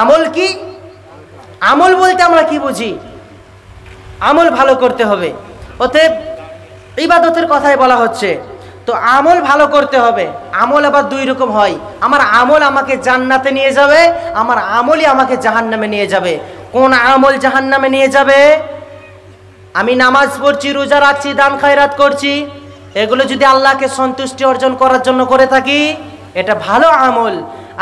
আমল কি? আমল বলতে আমরা কি বুঝি? আমল ভালো করতে হবে। অতএব ইবাদতের কথাই বলা হচ্ছে, তো আমল ভালো করতে হবে। আমল আবার দুই রকম হয়। আমার আমল আমাকে জান্নাতে নিয়ে যাবে, আমার আমলই আমাকে জাহান্নামে নিয়ে যাবে। কোন আমল জাহান্নামে নিয়ে যাবে? আমি নামাজ পড়ছি, রোজা রাখছি, দান খায়রাত করছি, এগুলো যদি আল্লাহকে সন্তুষ্টি অর্জন করার জন্য করে থাকি, এটা ভালো আমল।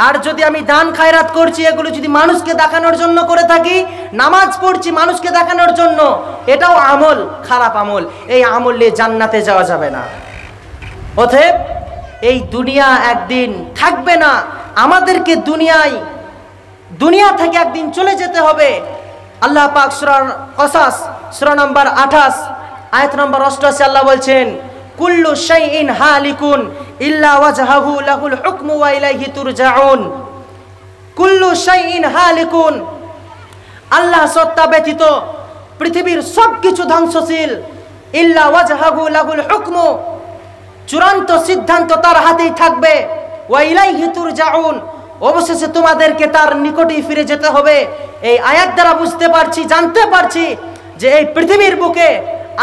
আর যদি আমি দান খায়রাত করছি, এগুলো যদি মানুষকে দেখানোর জন্য করে থাকি, নামাজ পড়ছি মানুষকে দেখানোর জন্য, এটাও আমল, খারাপ আমল। এই আমল নিয়ে জান্নাতে যাওয়া যাবে না। অতএব এই দুনিয়া একদিন থাকবে না, আমাদেরকে দুনিয়া থেকে একদিন চলে যেতে হবে। আল্লাহ পাক সূরা কসাস সূরা নম্বর 28 আয়াত নম্বর 88 আল্লাহ বলছেন, কুল্লু শাইইন হালিকুন ইল্লা ওয়াজহাহু লাহুল হুকমু ওয়া ইলাইহি তুরজাউন। কুল্লু শাইইন হালিকুন, আল্লাহ সত্তা ব্যতীত পৃথিবীর সবকিছু ধ্বংসশীল। ইল্লা ওয়াজহাহু লাহুল হুকমু, চূড়ান্ত সিদ্ধান্ত তার হাতেই থাকবে। ওয়া ইলাইহি তুরজাউন, অবশেষে তোমাদেরকে তার নিকটেই ফিরে যেতে হবে। এই আয়াত দ্বারা বুঝতে পারছি, জানতে পারছি যে এই পৃথিবীর বুকে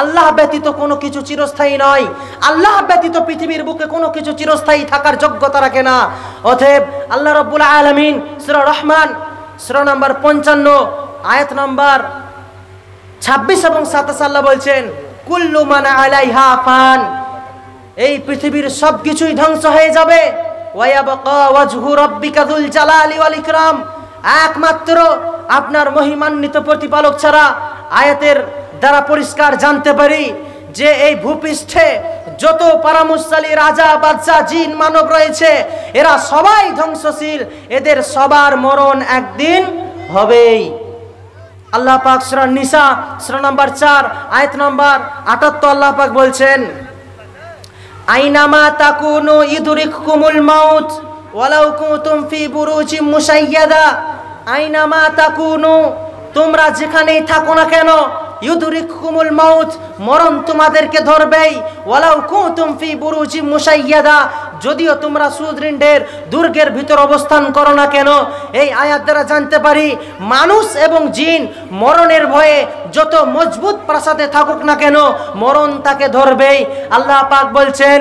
আল্লাহ ব্যতীত কোনো কিছু চিরস্থায়ী নয়। আল্লাহ ব্যতীত পৃথিবীর বুকে কোনো কিছু চিরস্থায়ী থাকার যোগ্যতা রাখে না। অতএব আল্লাহ রাব্বুল আলামিন সূরা রহমান সূরা নম্বর 55 আয়াত নম্বর 26 এবং 27 আল্লাহ বলছেন, কুল্লু মান আলাইহা ফান, এই পৃথিবীর সবকিছুই ধ্বংস হয়ে যাবে। ওয়া ইয়াবকা ওয়াজহু রাব্বিকা যুল জালালি ওয়াল ইকরাম, একমাত্র আপনার মহিমান্বিত প্রতিপালক ছাড়া। আয়াতের দ্বারা পরিষ্কার জানতে পারি যে এই ভূপৃষ্ঠে যত পরামর্শালী রাজা, বাদশা, জিন, মানব রয়েছে, এরা সবাই ধ্বংসশীল। এদের সবার মরণ একদিন হবেই। আল্লাহ পাক সূরা নিসা সূরা নম্বর 4 আয়াত নম্বর 78 আল্লাহ পাক বলছেন, আইনামা তাকুনু ইদরিকুমুল মাউত ওয়ালাউ কুনতুম ফি বুরুজিম মুশাইয়াদা। আইনামা তাকুনু, তোমরা যেখানেই থাকো না কেন, ইউদরিকুমুল মাউত, মরণ তোমাদেরকে ধরবেই। ওয়ালাউ কুনতুম ফি বুরুজিম মুশাইয়াদা, যদিও তোমরা সুদৃঢ়ের দুর্গের ভিতর অবস্থান করো না কেন। এই আয়াত দ্বারা জানতে পারি মানুষ এবং জিন মরণের ভয়ে যত মজবুত প্রাসাদে থাকুক না কেন, মরণ তাকে ধরবেই। আল্লাহ পাক বলছেন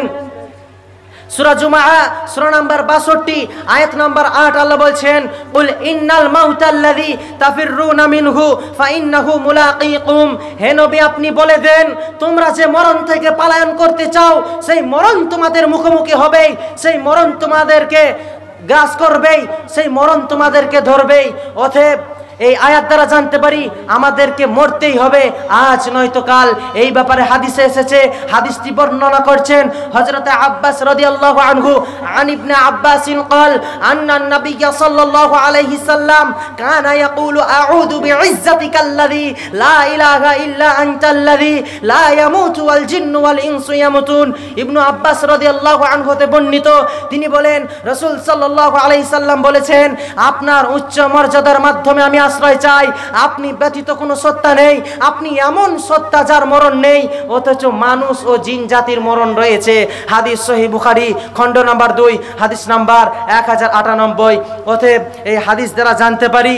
সূরা জুমআ সূরা নাম্বার 62 আয়াত নাম্বার 8 আল্লাহ বলছেন, কুল ইন্নাল মাউতাল্লাযী তাফিররুনা মিনহু ফাইন্নাহু মুলাকীকুম। হে নবী, আপনি বলে দেন, তোমরা যে মরণ থেকে পলায়ন করতে চাও, সেই মরণ তোমাদের মুখোমুখি হবেই, সেই মরণ তোমাদেরকে গ্রাস করবেই, সেই মরণ তোমাদেরকে ধরবেই। অতএব এই আয়াত দ্বারা জানতে পারি আমাদেরকে মরতেই হবে, আজ নয়তো কাল। এই ব্যাপারে হাদিসে এসেছে, হাদিসটি বর্ণনা করছেন হযরত আব্বাস রাদিয়াল্লাহু আনহু, আন ইবনে আব্বাসিন قال ان النبي صلى الله عليه وسلم كان يقول اعوذ بعزتك الذي لا اله الا انت الذي لا يموت والجن والانس يموتون। ইবনে আব্বাস রাদিয়াল্লাহু আনহু তে বর্ণিত, তিনি বলেন রাসূল সাল্লাল্লাহু আলাইহি সাল্লাম বলেছেন, আপনার উচ্চ মর্যাদার মাধ্যমে আমি আশ্রয় চাই, আপনি ব্যতীত কোনো সত্তা নেই, আপনি এমন সত্তা যার মরণ নেই, অথচ মানুষ ও জিন জাতির মরণ রয়েছে। হাদিস সহিহ বুখারী খণ্ড নাম্বার 2 হাদিস নাম্বার 1098। অতএব এই হাদিস দ্বারা জানতে পারি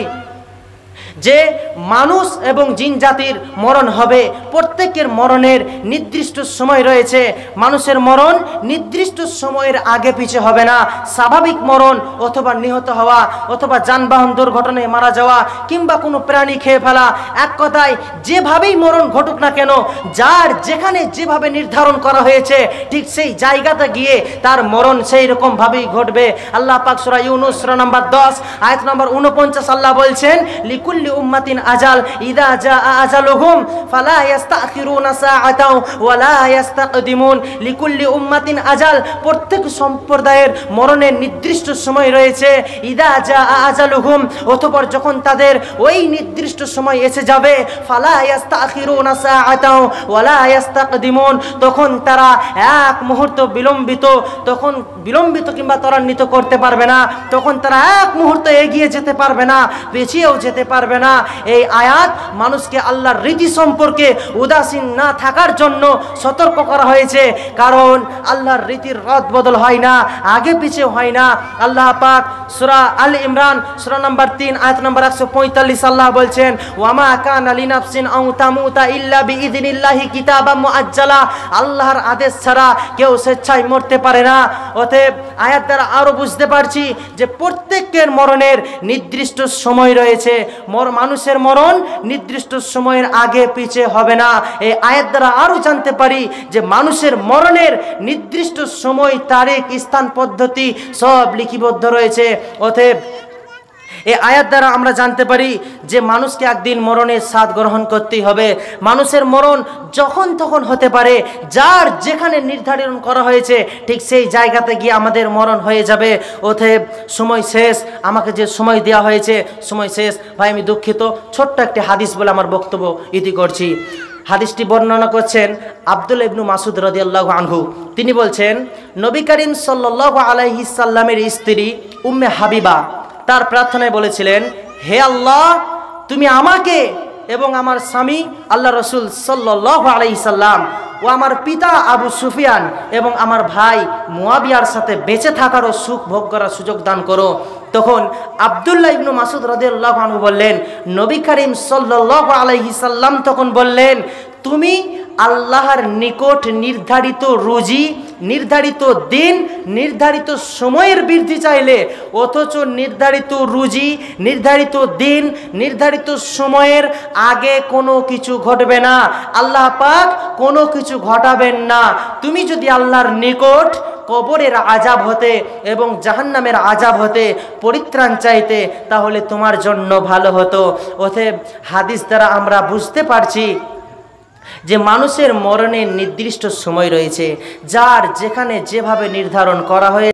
যে মানুষ এবং জিন জাতির মরণ হবে। প্রত্যেকের মরণের নির্দিষ্ট সময় রয়েছে। মানুষের মরণ নির্দিষ্ট সময়ের আগে পিছে হবে না। স্বাভাবিক মরণ অথবা নিহত হওয়া অথবা যানবাহন দুর্ঘটনায় মারা যাওয়া কিংবা কোনো প্রাণী খেয়ে ফেলা, এক কথায় যেভাবেই মরণ ঘটুক না কেন, যার যেখানে যেভাবে নির্ধারণ করা হয়েছে ঠিক সেই জায়গাতে গিয়ে তার মরণ সেই রকম ভাবেই ঘটবে। আল্লাহ পাক সূরা ইউনূস সূরা নাম্বার 10 আয়াত নাম্বার 49 আল্লাহ বলছেন, লিকুল্লি উম্মাতিন আজাল ইযা জাআ আজালুহুম ফালা ইস্তাখিরুনা সাআতাও ওয়া লা ইস্তাকদিমুন। লিকুল্লি উম্মাতিন আজাল, প্রত্যেক সম্প্রদায়ের মরণের নির্দিষ্ট সময় রয়েছে। ইযা জাআ আজালুহুম, অতঃপর যখন তাদের ওই নির্দিষ্ট সময় এসে যাবে, ফালা ইস্তাখিরুনা সাআতাও ওয়া লা ইস্তাকদিমুন, তখন তারা এক মুহূর্ত বিলম্বিত কিংবা ত্বরান্বিত করতে পারবে না, তখন তারা এক মুহূর্ত এগিয়ে যেতে পারবে না, পেছিয়েও যেতে পারবে করবে না। এই আয়াত মানুষকে আল্লাহর রীতি সম্পর্কে উদাসীন না থাকার জন্য সতর্ক করা হয়েছে, কারণ আল্লাহর রীতির রদ বদল হয় না, আগে পিছে হয় না। আল্লাহ পাক সূরা আল ইমরান সূরা নাম্বার 3 আয়াত নাম্বার 145 আল্লাহ বলছেন, ওয়ামা কানা লিনাফসিন আও তামুতা ইল্লা বিইذনিল্লাহি কিতাবাম মুআজ্জালা, আল্লাহর আদেশ ছাড়া কেউ স্বেচ্ছায় মরতে পারে না। অতএব আয়াত দ্বারা আরো বুঝতে পারছি যে প্রত্যেকের মরণের নির্দিষ্ট সময় রয়েছে, মানুষের মরণ নির্দিষ্ট সময়ের আগে পিছে হবে না। এই আয়াত দ্বারা আরো জানতে পারি যে মানুষের মরণের নির্দিষ্ট সময়, তারিখ, স্থান, পদ্ধতি সব লিপিবদ্ধ রয়েছে। অতএব এই আয়াত দ্বারা আমরা জানতে পারি যে মানুষকে একদিন মরণের স্বাদ গ্রহণ করতেই হবে। মানুষের মরণ যখন তখন হতে পারে, যার যেখানে নির্ধারণ করা হয়েছে ঠিক সেই জায়গাতে গিয়ে আমাদের মরণ হয়ে যাবে। অতএব সময় শেষ, আমাকে যে সময় দেওয়া হয়েছে সময় শেষ। ভাই আমি দুঃখিত, ছোট্ট একটি হাদিস বলে আমার বক্তব্য ইতি করছি। হাদিসটি বর্ণনা করছেন আব্দুল্লাহ ইবনু মাসউদ রাদিয়াল্লাহু আনহু। তিনি বলছেন, নবী করিম সাল্লাল্লাহু আলাইহি সাল্লামের স্ত্রী উম্মে হাবিবা তার প্রার্থনায় বলেছিলেন, হে আল্লাহ, তুমি আমাকে এবং আমার স্বামী আল্লাহ রসুল সাল্লাল্লাহু আলাইহি সাল্লাম ও আমার পিতা আবু সুফিয়ান এবং আমার ভাই মুয়াবিয়ার সাথে বেঁচে থাকারও সুখ ভোগ করার সুযোগ দান করো। তখন আব্দুল্লাহ ইবনু মাসউদ রাদিয়াল্লাহু আনহু বললেন, নবী করিম সাল্লাল্লাহু আলাইহি সাল্লাম তখন বললেন, তুমি আল্লাহর নিকট নির্ধারিত রুজি, নির্ধারিত দিন, নির্ধারিত সময়ের বৃদ্ধি চাইলে, অথচ নির্ধারিত রুজি, নির্ধারিত দিন, নির্ধারিত সময়ের আগে কোনো কিছু ঘটবে না। আল্লাহ পাক কোনো কিছু ঘটাবেন না। তুমি যদি আল্লাহর নিকট কবরের আযাব হতে এবং জাহান্নামের আযাব হতে পরিত্রাণ চাইতে, তাহলে তোমার জন্য ভালো হতো। অতএব হাদিস দ্বারা আমরা বুঝতে পারছি যে মানুষের মরণের নির্দিষ্ট সময় রয়েছে, যার যেখানে যেভাবে নির্ধারণ করা হয়েছে।